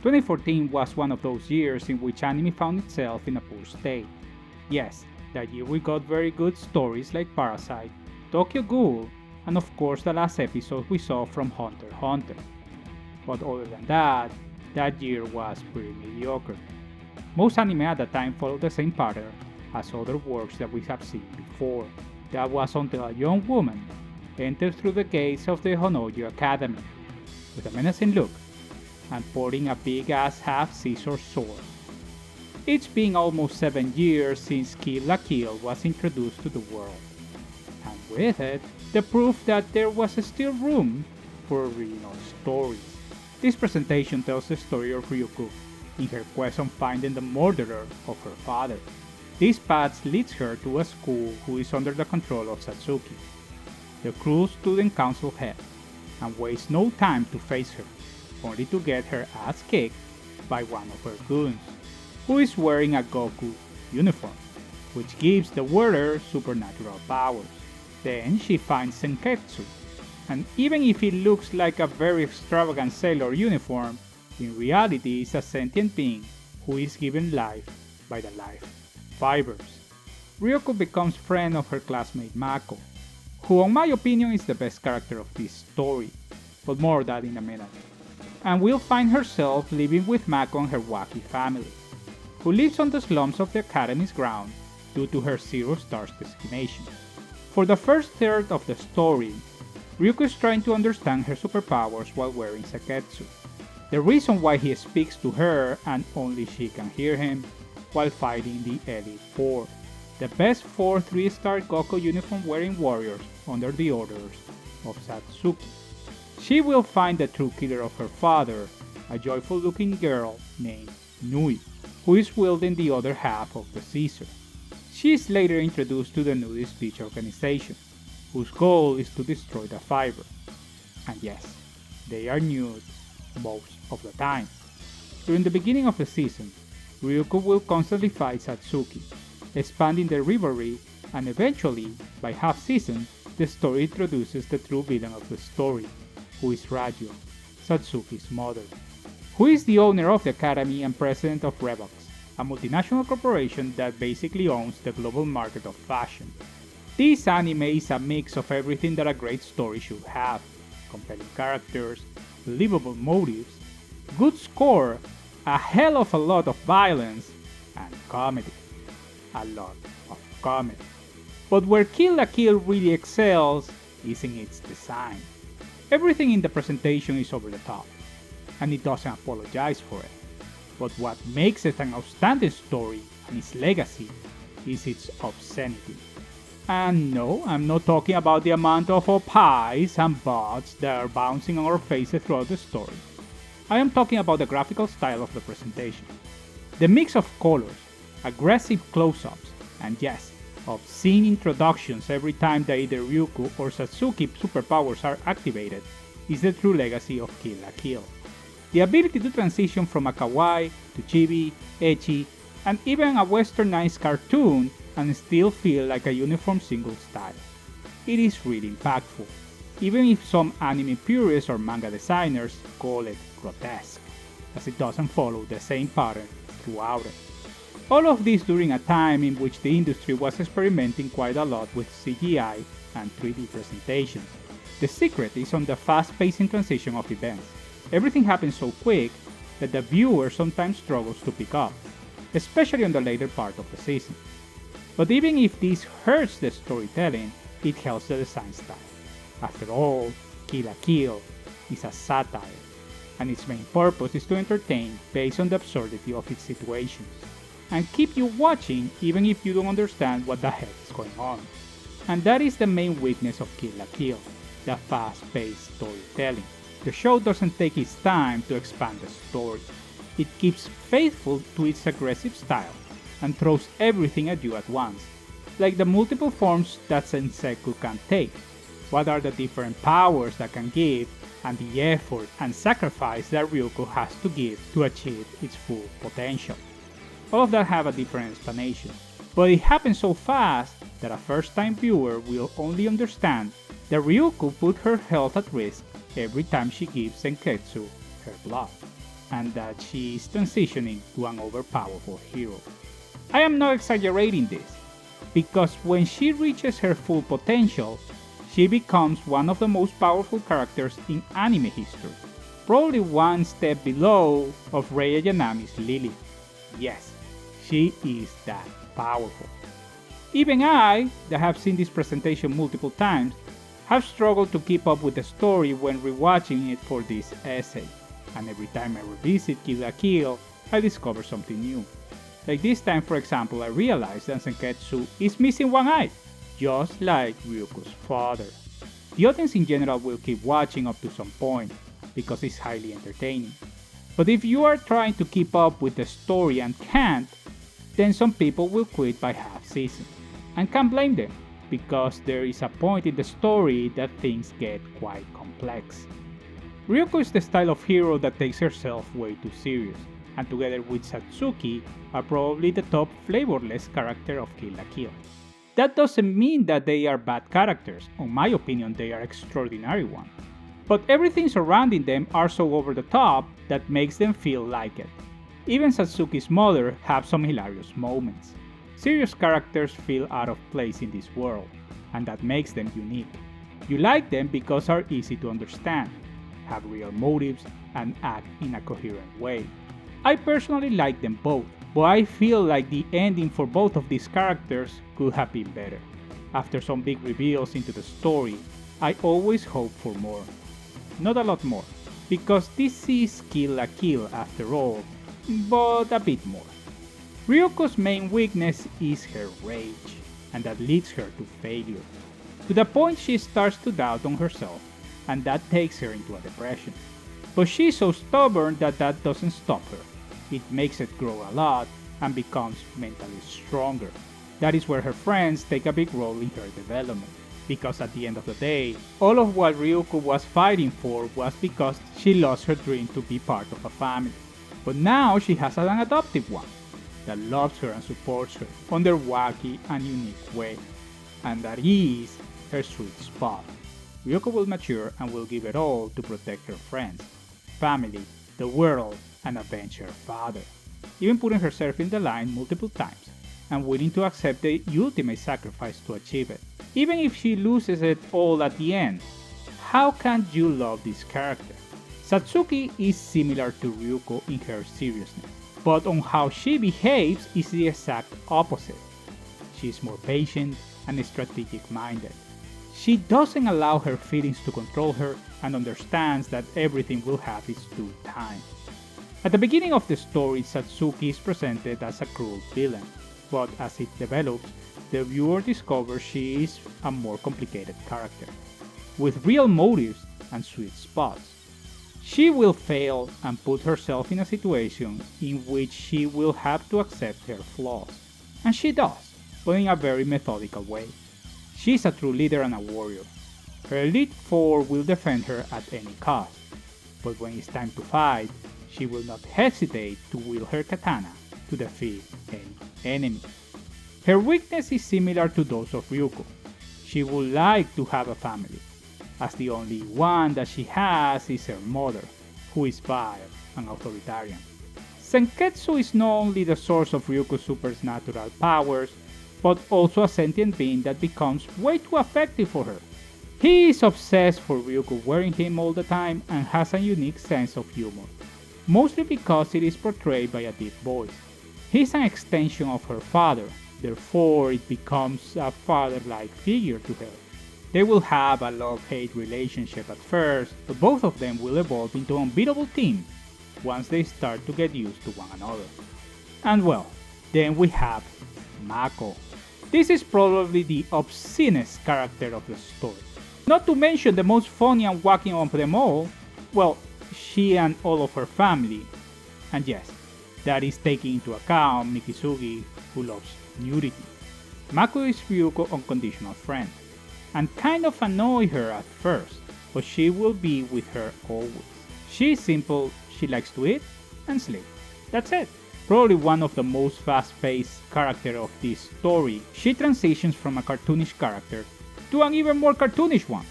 2014 was one of those years in which anime found itself in a poor state. Yes, that year we got very good stories like Parasite, Tokyo Ghoul, and of course the last episode we saw from Hunter x Hunter. But other than that year was pretty mediocre. Most anime at the time followed the same pattern as other works that we have seen before. That was until a young woman entered through the gates of the Honnouji Academy with a menacing look and sporting a big-ass half-scissor sword. It's been almost 7 years since KillLaKill was introduced to the world, and with it, the proof that there was still room for original stories. This presentation tells the story of Ryuko in her quest on finding the murderer of her father. This path leads her to a school who is under the control of Satsuki, the cruel student council head, and wastes no time to face her, only to get her ass kicked by one of her goons, who is wearing a Goku uniform, which gives the wearer supernatural powers. Then she finds Senketsu, and even if it looks like a very extravagant sailor uniform, in reality is a sentient being who is given life by the life fibers. Ryuko becomes friend of her classmate Mako, who in my opinion is the best character of this story, but more of that in a minute. And will find herself living with Mako and her wacky family, who lives on the slums of the Academy's ground due to her 0 stars designation. For the first third of the story, Ryuko is trying to understand her superpowers while wearing Seketsu, the reason why he speaks to her and only she can hear him while fighting the Elite Four, the best 4 3-star Goku uniform wearing warriors under the orders of Satsuki. She will find the true killer of her father, a joyful looking girl named Nui, who is wielding the other half of the scissor. She is later introduced to the Nudist Beach organization, whose goal is to destroy the fiber. And yes, they are nude most of the time. During the beginning of the season, Ryuko will constantly fight Satsuki, expanding the rivalry, and eventually, by half-season, the story introduces the true villain of the story, who is Raju, Satsuki's mother, who is the owner of the Academy and president of Revox, a multinational corporation that basically owns the global market of fashion. This anime is a mix of everything that a great story should have: compelling characters, believable motives, good score, a hell of a lot of violence, and comedy. A lot of comedy. But where KillLaKill really excels is in its design. Everything in the presentation is over the top, and it doesn't apologize for it. But what makes it an outstanding story and its legacy is its obscenity. And no, I'm not talking about the amount of pies and butts that are bouncing on our faces throughout the story. I am talking about the graphical style of the presentation. The mix of colors, aggressive close-ups, and yes, obscene introductions every time that either Ryuko or Satsuki superpowers are activated is the true legacy of KillLaKill. The ability to transition from a kawaii to chibi, ecchi, and even a westernized cartoon and still feel like a uniform single style. It is really impactful, even if some anime purists or manga designers call it grotesque, as it doesn't follow the same pattern throughout it. All of this during a time in which the industry was experimenting quite a lot with CGI and 3D presentations. The secret is on the fast-paced transition of events. Everything happens so quick that the viewer sometimes struggles to pick up, especially on the later part of the season. But even if this hurts the storytelling, it helps the design style. After all, KillLaKill is a satire, and its main purpose is to entertain based on the absurdity of its situations, and keep you watching even if you don't understand what the heck is going on. And that is the main weakness of KillLaKill, the fast-paced storytelling. The show doesn't take its time to expand the story. It keeps faithful to its aggressive style and throws everything at you at once, like the multiple forms that Senseku can take, what are the different powers that can give, and the effort and sacrifice that Ryuko has to give to achieve its full potential. All of that have a different explanation, but it happens so fast that a first-time viewer will only understand that Ryuko put her health at risk every time she gives Senketsu her blood. and that she is transitioning to an overpowerful hero. I am not exaggerating this, because when she reaches her full potential, she becomes one of the most powerful characters in anime history, probably one step below of Rei Ayanami's Lilith. Yes, she is that powerful. Even I, that have seen this presentation multiple times, have struggled to keep up with the story when rewatching it for this essay, and every time I revisit KillLaKill, I discover something new. Like this time, for example, I realized that Senketsu is missing one eye, just like Ryuko's father. The audience in general will keep watching up to some point, because it's highly entertaining. But if you are trying to keep up with the story and can't, then some people will quit by half season. And can't blame them, because there is a point in the story that things get quite complex. Ryuko is the style of hero that takes herself way too serious, and together with Satsuki are probably the top flavorless character of KillLaKill. That doesn't mean that they are bad characters, in my opinion they are extraordinary ones. But everything surrounding them are so over the top that makes them feel like it. Even Satsuki's mother have some hilarious moments. Serious characters feel out of place in this world, and that makes them unique. You like them because are easy to understand, have real motives, and act in a coherent way. I personally like them both, but I feel like the ending for both of these characters could have been better. After some big reveals into the story, I always hope for more. Not a lot more, because this is KillLaKill after all, but a bit more. Ryuko's main weakness is her rage, and that leads her to failure. To the point she starts to doubt on herself, and that takes her into a depression. But she's so stubborn that doesn't stop her. It makes it grow a lot and becomes mentally stronger. That is where her friends take a big role in her development. Because at the end of the day, all of what Ryuko was fighting for was because she lost her dream to be part of a family. But now she has an adoptive one that loves her and supports her on their wacky and unique way. And that is her sweet spot. Ryuko will mature and will give it all to protect her friends, family, the world, and avenge her father, even putting herself in the line multiple times, and willing to accept the ultimate sacrifice to achieve it. Even if she loses it all at the end, how can't you love this character? Satsuki is similar to Ryuko in her seriousness, but on how she behaves is the exact opposite. She is more patient and strategic-minded. She doesn't allow her feelings to control her and understands that everything will have its due time. At the beginning of the story, Satsuki is presented as a cruel villain, but as it develops, the viewer discovers she is a more complicated character, with real motives and sweet spots. She will fail and put herself in a situation in which she will have to accept her flaws, and she does, but in a very methodical way. She is a true leader and a warrior. Her Elite Four will defend her at any cost, but when it's time to fight, she will not hesitate to wield her katana to defeat any enemy. Her weakness is similar to those of Ryuko. She would like to have a family, as the only one that she has is her mother, who is vile and authoritarian. Senketsu is not only the source of Ryuko's supernatural powers, but also a sentient being that becomes way too effective for her. He is obsessed for Ryuko wearing him all the time and has a unique sense of humor, mostly because it is portrayed by a deep voice. He is an extension of her father, therefore it becomes a father-like figure to her. They will have a love-hate relationship at first, but both of them will evolve into an unbeatable team once they start to get used to one another. And well, then we have Mako. This is probably the obscenest character of the story. Not to mention the most funny and wacky of them all, well, she and all of her family. And yes, that is taking into account Mikisugi, who loves nudity. Mako is Ryuko's unconditional friend, and kind of annoy her at first, but she will be with her always. She is simple, she likes to eat and sleep. That's it. Probably one of the most fast-paced characters of this story, she transitions from a cartoonish character to an even more cartoonish one.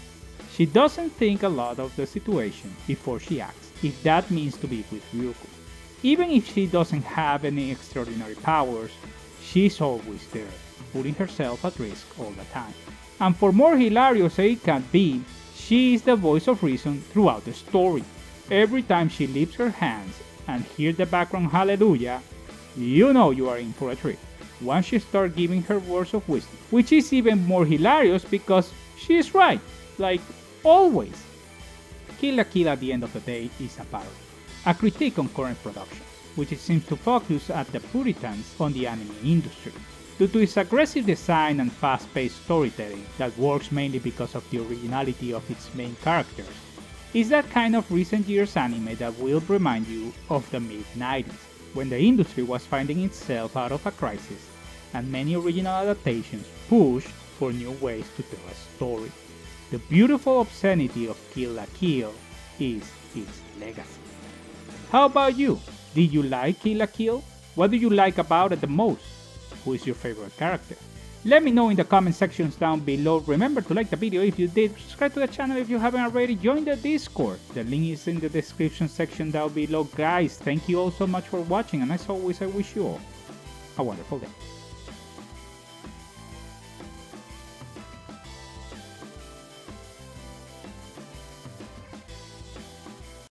She She doesn't think a lot of the situation before she acts, if that means to be with Ryuko. Even if she doesn't have any extraordinary powers, she's always there, putting herself at risk all the time. And for more hilarious as it can be, she is the voice of reason throughout the story. Every time she lifts her hands and hear the background hallelujah, you know you are in for a treat. Once she starts giving her words of wisdom, which is even more hilarious because she is right, like always. KillLaKill at the end of the day is a parody, a critique on current production, which it seems to focus at the Puritans on the anime industry. Due to its aggressive design and fast-paced storytelling that works mainly because of the originality of its main characters, it's that kind of recent years anime that will remind you of the mid-90s, when the industry was finding itself out of a crisis and many original adaptations pushed for new ways to tell a story. The beautiful obscenity of KillLaKill is its legacy. How about you? Did you like KillLaKill? What do you like about it the most? Who is your favorite character? Let me know in the comment sections down below. Remember to like the video if you did, subscribe to the channel if you haven't already, join the Discord. The link is in the description section down below. Guys, thank you all so much for watching, and as always I wish you all a wonderful day.